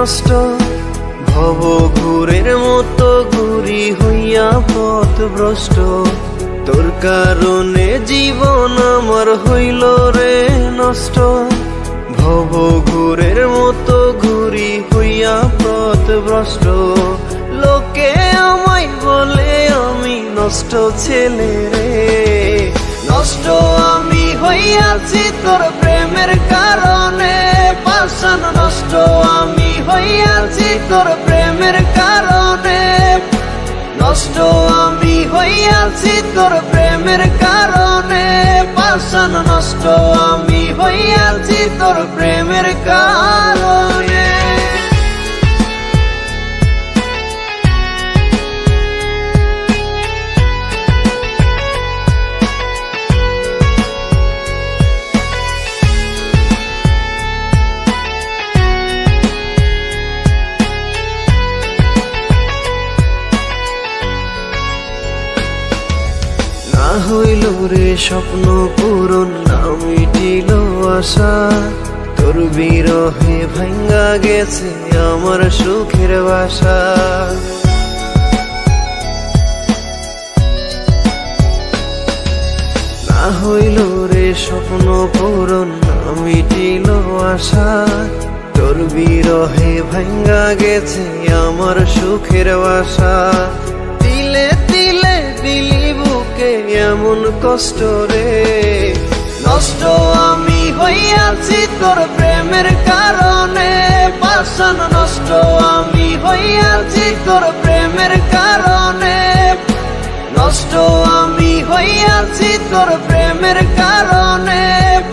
নষ্ট ভব ঘুরের মতো ঘুরি হইয়া পথভ্রষ্ট তোর কারণে জীবন আমার হইল রে নষ্ট ভব ঘুরের মতো ঘুরি হইয়া পথভ্রষ্ট লোকে আমায় বলে আমি নষ্ট ছেলে রে নষ্ট আমি হইয়াছি তোর প্রেমের কারণে পাষাণ নষ্ট আমি হইয়াছি তোর প্রেমের কারণে নষ্ট আমি হইয়াছি তোর প্রেমের কারণে পাষাণ নষ্ট আমি হইয়াছি তোর প্রেমের কারণে হইল রে স্বপ্ন পূরণ না মিটিল আশা তোর বিরহে ভাঙ্গা গেছে আমার সুখের বাসা না হইল রে স্বপ্ন পূরণ না মিটিল আশা তোর বিরহে ভাঙ্গা গেছে আমার সুখের বাসা তিলে তিলে দিলি বুকে এমন কষ্ট রে নষ্ট আমি হইয়াছি তোর প্রেমের কারণে পাষাণ নষ্ট আমি হইয়াছি তোর প্রেমের কারণে নষ্ট আমি হইয়াছি তোর প্রেমের কারণে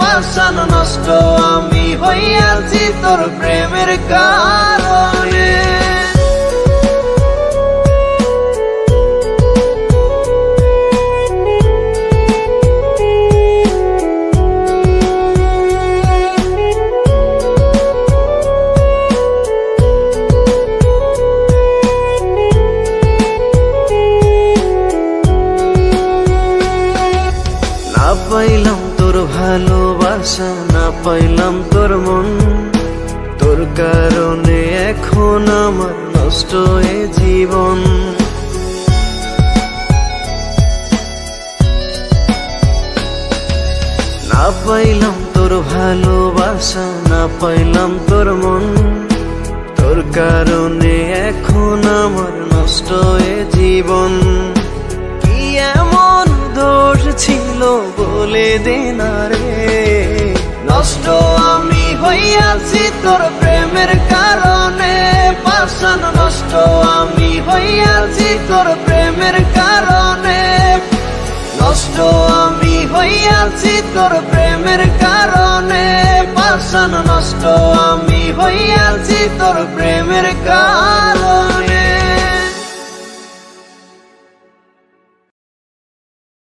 পাষাণ নষ্ট আমি হইয়াছি তোর প্রেমের কারণে পাইলাম তোর ভালোবাসা না পাইলাম তোর মন তোর কারণে এখন আমার নষ্ট এ জীবন না পাইলাম তোর ভালোবাসা না পাইলাম তোর মন তোর কারণে এখন আমার নষ্ট এ জীবন কি এমন দোষ ছিল বলে দে না রে নষ্ট আমি হইয়াছি তোর প্রেমের কারণে পাষাণ নষ্ট আমি হইয়াছি তোর প্রেমের কারণে নষ্ট আমি হইয়াছি তোর প্রেমের কারণে পাষাণ নষ্ট আমি হইয়াছি তোর প্রেমের কারণে